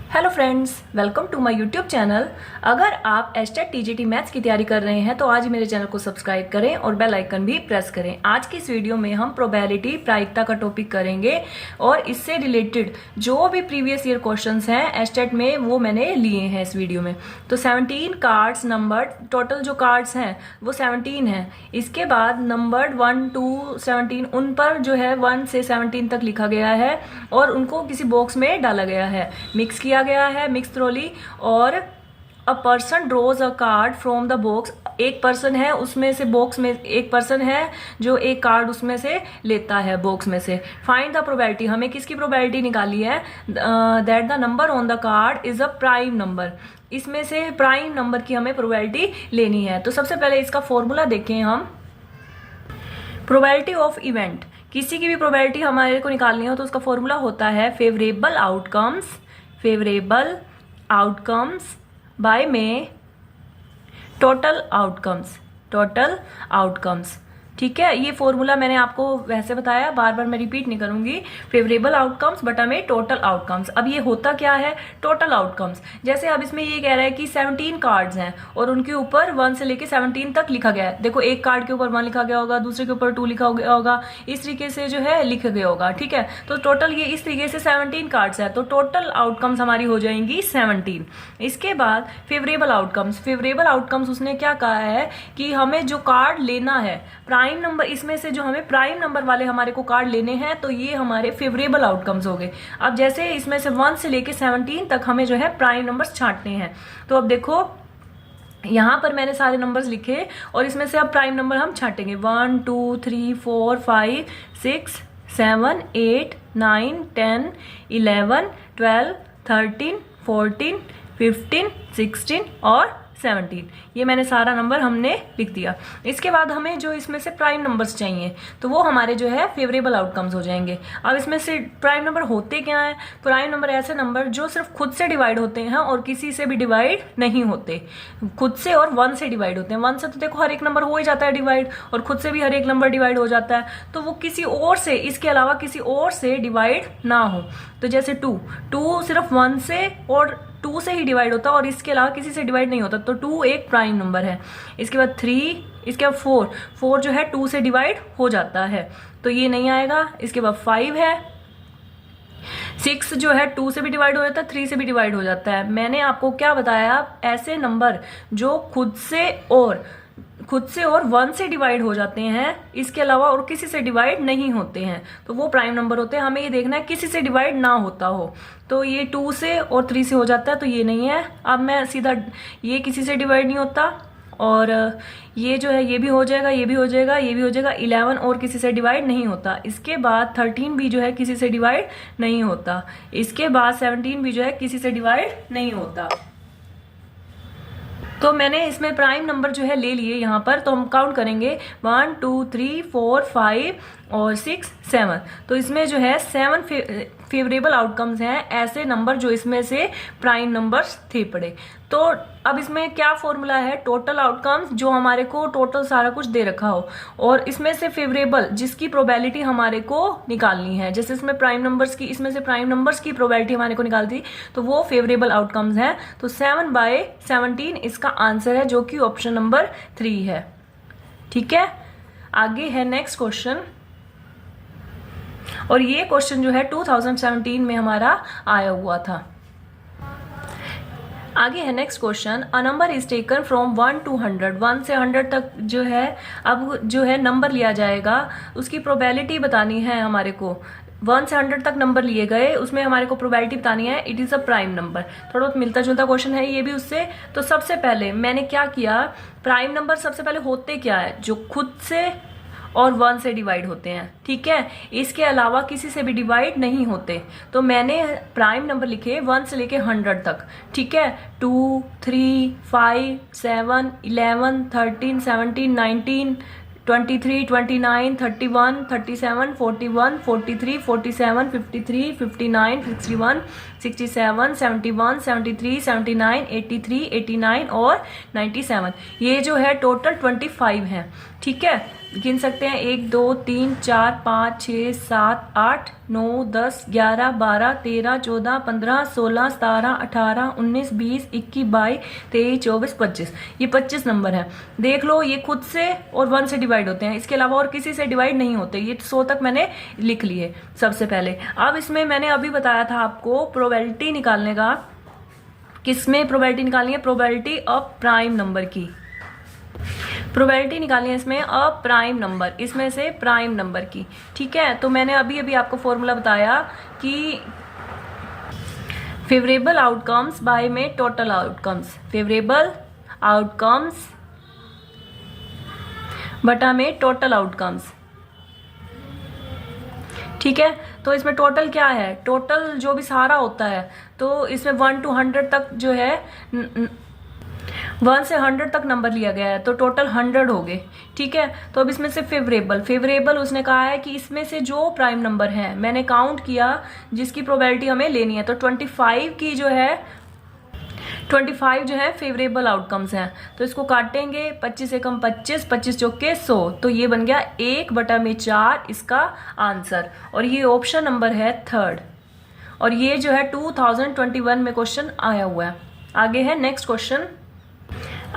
Hello friends, welcome to my YouTube channel. अगर आप HTET TGT maths की तैयारी कर रहे हैं तो आज मेरे चैनल को सब्सक्राइब करें और बेल आइकन भी प्रेस करें। आज की इस वीडियो में हम प्रोबेबिलिटी प्रायिकता का टॉपिक करेंगे और इससे रिलेटेड जो भी प्रीवियस ईयर क्वेश्चंस हैं एचटेट में वो मैंने लिए हैं इस वीडियो में। तो 17 कार्ड्स नंबर, टोटल जो कार्ड्स हैं वो 17 हैं। इसके बाद नंबर 1 to 17 उन पर जो है 1 से 17 तक लिखा गया है और उनको किसी बॉक्स में डाला गया है, मिक्स किया गया है, मिक्स ट्रॉली। और a person draws a card from the box, एक पर्सन है उसमें से, बॉक्स में एक पर्सन है जो एक कार्ड उसमें से लेता है बॉक्स में से। फाइंड द प्रोबेबिलिटी, हमें किसकी प्रोबेबिलिटी निकाली है, that the number on the card is a prime number, इसमें से प्राइम नंबर की हमें प्रोबेबिलिटी लेनी है। तो सबसे पहले इसका फॉर्मूला देखें हम। प्रोबेबिलिटी ऑफ इवेंट, किसी की भी प्रोबेबिलिटी हमारे को निकालनी हो तो उसका फॉर्मूला होता है फेवरेबल आउटकम्स बाय में टोटल आउटकम्स। ठीक है, ये फॉर्मूला मैंने आपको वैसे बताया, बार बार मैं रिपीट नहीं करूंगी। फेवरेबल आउटकम्स बटा में टोटल आउटकम्स। अब ये होता क्या है, टोटल आउटकम्स। जैसे अब इसमें ये कह रहा है कि 17 कार्ड्स हैं और उनके ऊपर 1 से लेके 17 तक लिखा गया है। देखो, एक कार्ड के ऊपर 1 लिखा गया होगा, दूसरे के ऊपर 2 लिखा गया होगा, इस तरीके से जो है लिखा गया होगा। ठीक है, तो टोटल ये इस तरीके से 17 कार्ड्स है, तो टोटल आउटकम्स हमारी हो जाएंगी 17। इसके बाद फेवरेबल आउटकम्स उसने क्या कहा है कि हमें जो कार्ड लेना है प्राइम नंबर, इसमें से जो हमें प्राइम नंबर वाले हमारे को कार्ड लेने हैं, तो ये हमारे फेवरेबल आउटकम्स हो गए। अब जैसे इसमें से 1 से लेके 17 तक हमें जो है प्राइम नंबर्स छांटने हैं। तो अब देखो, यहां पर मैंने सारे नंबर्स लिखे और इसमें से अब प्राइम नंबर हम छांटेंगे। 1 2 3 4 5 6 7 8 9 10 11 12 13 14 15 16 और 17। ये मैंने सारा नंबर हमने लिख दिया। इसके बाद हमें जो इसमें से प्राइम नंबर्स चाहिए तो वो हमारे जो है फेवरेबल आउटकम्स हो जाएंगे। अब इसमें से प्राइम नंबर होते क्या है, प्राइम नंबर ऐसे नंबर जो सिर्फ खुद से डिवाइड होते हैं और किसी से भी डिवाइड नहीं होते। खुद से और 1 से डिवाइड होते हैं। 1 से तो देखो हर एक नंबर हो ही जाता है डिवाइड, और खुद से भी हर एक नंबर डिवाइड हो जाता है। तो वो किसी और से, इसके अलावा किसी और से डिवाइड ना हो। तो जैसे 2 सिर्फ 1 से और 2 से ही डिवाइड होता है और इसके अलावा किसी से डिवाइड नहीं होता, तो 2 एक प्राइम नंबर है। इसके बाद 3, इसके बाद 4 जो है 2 से डिवाइड हो जाता है, तो ये नहीं आएगा। इसके बाद 5 है। 6 जो है 2 से भी डिवाइड हो जाता है, 3 से भी डिवाइड हो जाता है। मैंने आपको क्या बताया, ऐसे नंबर जो खुद से और 1 से डिवाइड हो जाते हैं, इसके अलावा और किसी से डिवाइड नहीं होते हैं, तो वो प्राइम नंबर होते हैं। हमें ये देखना है किसी से डिवाइड ना होता हो। तो ये 2 से और 3 से हो जाता है, तो ये नहीं है। अब मैं सीधा, ये किसी से डिवाइड नहीं होता, और ये जो है ये भी हो जाएगा, ये भी हो जाएगा, ये भी हो जाएगा। 11 और किसी से डिवाइड नहीं होता। इसके बाद 13 भी जो है किसी से डिवाइड नहीं होता। इसके बाद 17 भी जो है किसी से डिवाइड नहीं होता। तो मैंने इसमें प्राइम नंबर जो है ले लिए यहाँ पर, तो हम काउंट करेंगे 1 2 3 4 5 और 6 7। तो इसमें जो है 7 फेवरेबल आउटकम्स हैं, ऐसे नंबर जो इसमें से प्राइम नंबर्स थे पड़े। तो अब इसमें क्या फॉर्मूला है, टोटल आउटकम्स, जो हमारे को टोटल सारा कुछ दे रखा हो और इसमें से फेवरेबल जिसकी प्रोबेबिलिटी हमारे को निकालनी है। जैसे इसमें प्राइम नंबर्स की, इसमें से प्राइम नंबर्स की प्रोबेबिलिटी हमारे को निकाल दी, तो वो फेवरेबल आउटकम्स है। तो 7/17 इसका आंसर है, जो कि ऑप्शन नंबर 3 है। ठीक है, आगे है नेक्स्ट क्वेश्चन, और ये क्वेश्चन जो है 2017 में हमारा आया हुआ था। आगे है next question, a number is taken from 1 to 100, 1 से 100 तक जो है, अब जो है नंबर लिया जाएगा, उसकी प्रोबेबिलिटी बतानी है हमारे को। 1 से 100 तक नंबर लिए गए, उसमें हमारे को प्रोबेबिलिटी बतानी है, it is a prime number. थोड़ा बहुत मिलता जुलता क्वेश्चन है ये भी उससे। तो सबसे पहले मैंने क्या किया, प्राइम नंबर सबसे पहले होते क्या है, जो खुद से और 1 से डिवाइड होते हैं। ठीक है, इसके अलावा किसी से भी डिवाइड नहीं होते। तो मैंने प्राइम नंबर लिखे 1 से लेके 100 तक। ठीक है, 2 3 5 7 11 13 17 19 23, 29, 31, 37, 41, 43, 47, 53, 59, 61, 67, 71, 73, 79, 83, 89 और 97। ये जो है टोटल 25 है। ठीक है, गिन सकते हैं 1 2 3 4 5 6 7 8 9 10 11 12 13 14 15 16 17 18 19 20 21 22 23 24 25। ये 25 नंबर है। देख लो, ये खुद से और 1 से डिवाइड होते हैं, इसके अलावा और किसी से डिवाइड नहीं होते। ये 100 तक मैंने लिख लिए सबसे पहले। अब इसमें मैंने अभी बताया था आपको प्रोबेबिलिटी निकालने का। किसमें प्रोबेबिलिटी निकालनी है? प्रोबेबिलिटी ऑफ प्राइम नंबर की प्रोबेबिलिटी निकालनी है इसमें अ प्राइम नंबर, इसमें से प्राइम नंबर की। ठीक है, तो मैंने अभी अभी आपको फॉर्मूला बताया कि फेवरेबल आउटकम्स बाय में टोटल आउटकम्स, फेवरेबल आउटकम्स बटा में टोटल आउटकम्स। ठीक है, तो इसमें टोटल क्या है? टोटल जो भी सारा होता है, तो इसमें 1 to 100 तक जो है 1 से 100 तक नंबर लिया गया है, तो टोटल 100 हो गए। ठीक है, तो अब इसमें से फेवरेबल उसने कहा है कि इसमें से जो प्राइम नंबर है मैंने काउंट किया जिसकी प्रोबेबिलिटी हमें लेनी है, तो 25 की जो है 25 जो है फेवरेबल आउटकम्स हैं। तो इसको काटेंगे, 25 से कम 25, 25 चौके 100, तो ये बन गया 1/4 इसका आंसर। और ये ऑप्शन नंबर है 3rd, और ये जो है 2021 में क्वेश्चन आया हुआ है। आगे है नेक्स्ट क्वेश्चन।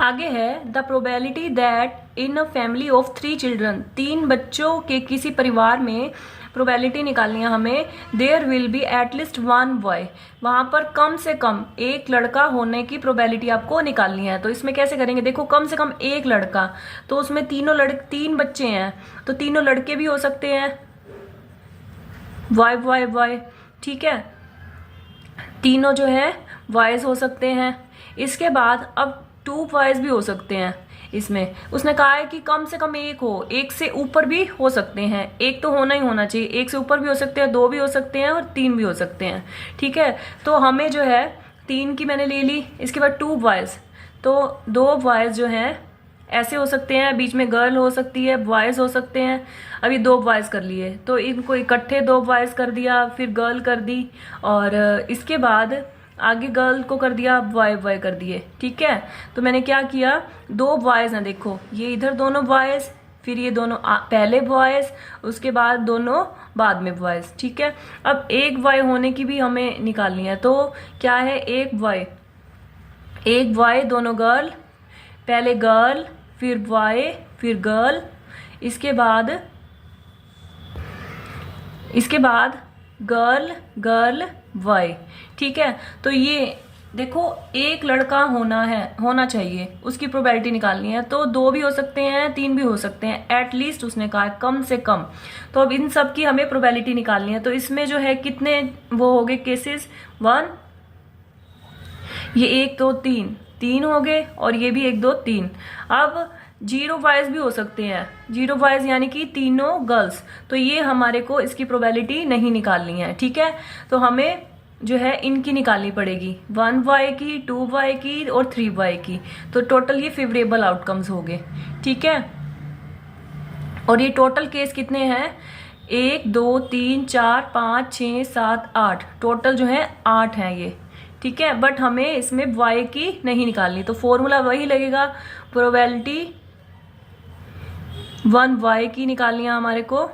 आगे है the probability that in a family of 3 children, 3 बच्चों के किसी परिवार में प्रोबेबिलिटी निकालनी है हमें। There will be at least 1 boy, वहां पर कम से कम एक लड़का होने की प्रोबेबिलिटी आपको निकालनी है। तो इसमें कैसे करेंगे? देखो, कम से कम एक लड़का, तो उसमें 3 बच्चे हैं, तो तीनों लड़के भी हो सकते हैं, वाई। ठीक है, तीनों जो है बॉयज हो सकते हैं। इसके बाद अब 2 बॉयज भी हो सकते हैं। इसमें उसने कहा है कि कम से कम एक हो, एक से ऊपर भी हो सकते हैं, एक तो होना ही होना चाहिए, एक से ऊपर भी हो सकते हैं, 2 भी हो सकते हैं और 3 भी हो सकते हैं। ठीक है, तो हमें जो है 3 की मैंने ले ली। इसके बाद 2 बॉयज, तो 2 बॉयज जो हैं ऐसे हो सकते हैं, बीच में गर्ल हो सकती है, बॉयज हो सकते हैं। अभी 2 बॉयज कर लिए, तो इनको इकट्ठे 2 बॉयज कर दिया, फिर गर्ल कर दी, और इसके बाद आगे गर्ल को कर दिया, बॉय कर दिए। ठीक है, तो मैंने क्या किया, 2 बॉयज हैं, देखो ये इधर दोनों बॉयज, फिर ये दोनों पहले बॉयज, उसके बाद दोनों बाद में बॉयज। ठीक है, अब एक बॉय होने की भी हमें निकालनी है, तो क्या है, एक बॉय दोनों गर्ल, पहले गर्ल फिर बॉय फिर गर्ल, इसके बाद गर्ल बॉय। ठीक है, तो ये देखो एक लड़का होना चाहिए, उसकी प्रोबेबिलिटी निकालनी है, तो 2 भी हो सकते हैं, 3 भी हो सकते हैं, एटलीस्ट उसने कहा है कम से कम। तो अब इन सब की हमें प्रोबेबिलिटी निकालनी है। तो इसमें जो है कितने वो हो गए केसेस, 1, ये 1 2 3 हो गए, और ये भी 1 2 3। अब 0 बॉयज भी हो सकते हैं, 0 बॉयज यानी कि तीनों गर्ल्स, तो ये हमारे को इसकी प्रोबेबिलिटी नहीं निकालनी है। ठीक है, तो हमें जो है इनकी निकालनी पड़ेगी, 1 बॉय की, 2 बॉय की और 3 बॉय की। तो टोटल ये फेवरेबल आउटकम्स हो गए। ठीक है, और ये टोटल केस कितने हैं, 1 2 3 4 5 6 7 8, टोटल जो है 8 हैं ये। ठीक है, बट हमें इसमें बॉय की नहीं निकालनी, तो फॉर्मूला वही लगेगा, प्रोबेबिलिटी 1 बॉय की निकालनी है हमारे को,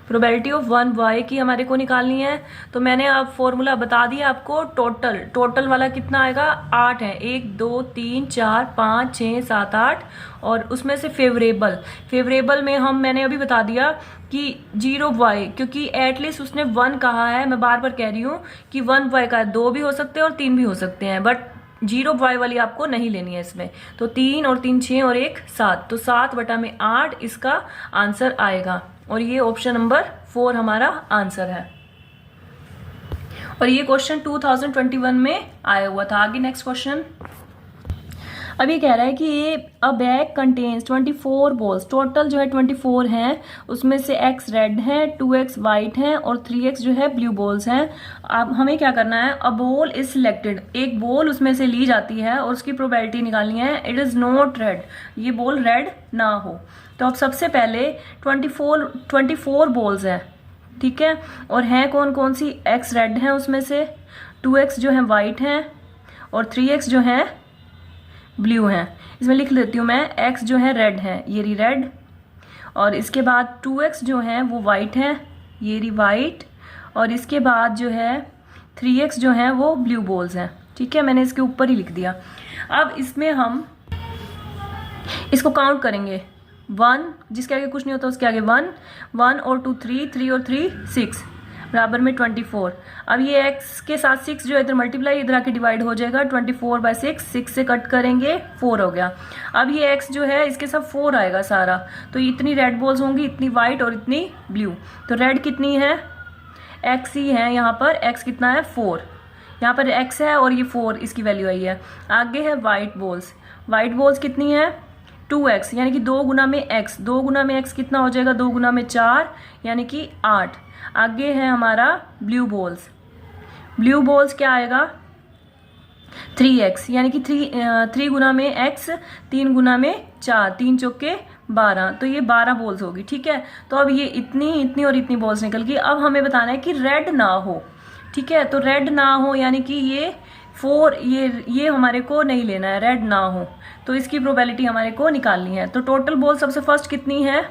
प्रोबेबिलिटी ऑफ 1 बॉय की हमारे को निकालनी है। तो मैंने अब फॉर्मूला बता दिया आपको। टोटल वाला कितना आएगा, 8 है, 1 2 3 4 5 6 7 8, और उसमें से फेवरेबल में मैंने अभी बता दिया कि 0 बॉय, क्योंकि एटलीस्ट उसने 1 कहा है, मैं बार बार कह रही हूँ कि 1 बॉय का 2 भी हो सकते हैं और 3 भी हो सकते हैं, बट 0 बॉय वाली आपको नहीं लेनी है इसमें। तो 3 और 3 6 और 1 7, तो 7/8 इसका आंसर आएगा, और ये ऑप्शन नंबर 4 हमारा आंसर है। और ये क्वेश्चन 2021 में आया हुआ था। आगे नेक्स्ट क्वेश्चन। अब ये कह रहा है कि ये अ बैग कंटेन्स 24 बॉल्स, टोटल जो है 24 हैं, उसमें से x रेड है, 2x वाइट है और 3x जो है ब्लू बॉल्स हैं। अब हमें क्या करना है, अ बॉल इज सिलेक्टेड, एक बॉल उसमें से ली जाती है और उसकी प्रोबेबिलिटी निकालनी है। इट इज नॉट रेड, ये बॉल रेड ना हो। तो अब सबसे पहले 24 बॉल्स हैं, ठीक है, और हैं कौन कौन सी, x रेड है उसमें से, 2x जो है वाइट है और 3x जो है ब्लू है। इसमें लिख लेती हूँ मैं, x जो है रेड है, ये रही रेड, और इसके बाद 2x जो है वो वाइट है, ये रही वाइट, और इसके बाद जो है 3x जो है वो ब्लू बॉल्स हैं, ठीक है, मैंने इसके ऊपर ही लिख दिया। अब इसमें हम इसको काउंट करेंगे, 1 जिसके आगे कुछ नहीं होता उसके आगे 1, 1 और 2 3, 3 और 3 6 बराबर में 24। अब ये x के साथ 6 जो है इधर मल्टीप्लाई, इधर आके डिवाइड हो जाएगा, 24/6, 6 से कट करेंगे 4 हो गया। अब ये x जो है इसके साथ 4 आएगा सारा, तो इतनी रेड बॉल्स होंगी, इतनी वाइट और इतनी ब्लू। तो रेड कितनी है, x ही है, यहाँ पर x कितना है 4, यहाँ पर x है और ये 4 इसकी वैल्यू आई है। आगे है वाइट बॉल्स, वाइट बॉल्स कितनी है 2x, यानी कि 2 गुना में x, 2 गुना में x कितना हो जाएगा, 2 गुना में 4 यानी कि 8। आगे है हमारा ब्लू बॉल्स, ब्लू बॉल्स क्या आएगा 3x, यानी कि 3 गुना में x, 3 गुना में 4, 3 चौके 12, तो ये 12 बॉल्स होगी, ठीक है। तो अब ये इतनी इतनी और इतनी बॉल्स निकल गई। अब हमें बताना है कि रेड ना हो, ठीक है, तो रेड ना हो यानी कि ये 4, ये हमारे को नहीं लेना है, रेड ना हो, तो इसकी प्रोबेबिलिटी हमारे को निकालनी है। तो टोटल बॉल सबसे फर्स्ट कितनी है,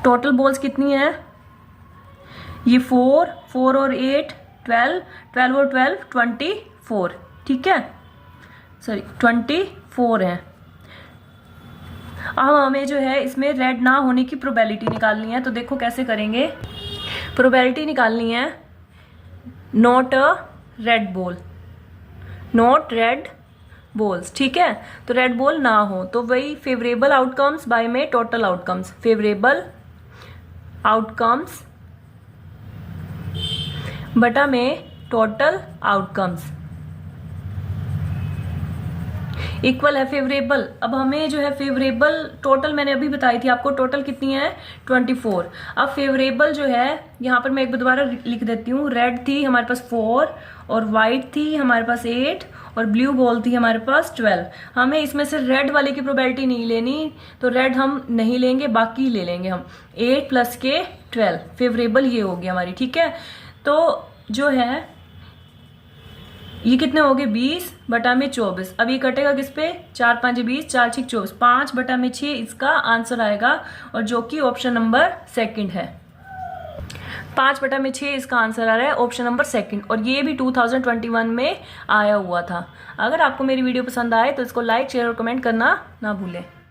टोटल बॉल्स कितनी है, ये 4 और 8 12, 12 और 12 24, ठीक है, सॉरी 24 है। अब हमें जो है इसमें रेड ना होने की प्रोबेबिलिटी निकालनी है, तो देखो कैसे करेंगे। प्रोबेबिलिटी निकालनी है not a red ball, not red balls, ठीक है, तो रेड बॉल ना हो, तो वही फेवरेबल आउटकम्स बाय में टोटल आउटकम्स, फेवरेबल आउटकम्स बटा में टोटल आउटकम्स इक्वल है फेवरेबल। अब हमें जो है फेवरेबल टोटल मैंने अभी बताई थी आपको, टोटल कितनी है 24। अब फेवरेबल जो है यहाँ पर मैं एक बार दोबारा लिख देती हूँ, रेड थी हमारे पास 4 और वाइट थी हमारे पास 8 और ब्लू बॉल थी हमारे पास 12। हमें इसमें से रेड वाले की प्रोबेबिलिटी नहीं लेनी, तो रेड हम नहीं लेंगे, बाकी ले लेंगे हम 8 + के 12, फेवरेबल ये होगी हमारी, ठीक है। तो जो है ये कितने हो गए 20 बटा में 24। अब ये कटेगा किस पे, 4 5 20, 4 6 24, 5 बटा में 6 इसका आंसर आएगा, और जो कि ऑप्शन नंबर सेकंड है। 5 बटा में 6 इसका आंसर आ रहा है, ऑप्शन नंबर सेकंड, और ये भी 2021 में आया हुआ था। अगर आपको मेरी वीडियो पसंद आए तो इसको लाइक शेयर और कमेंट करना ना भूलें।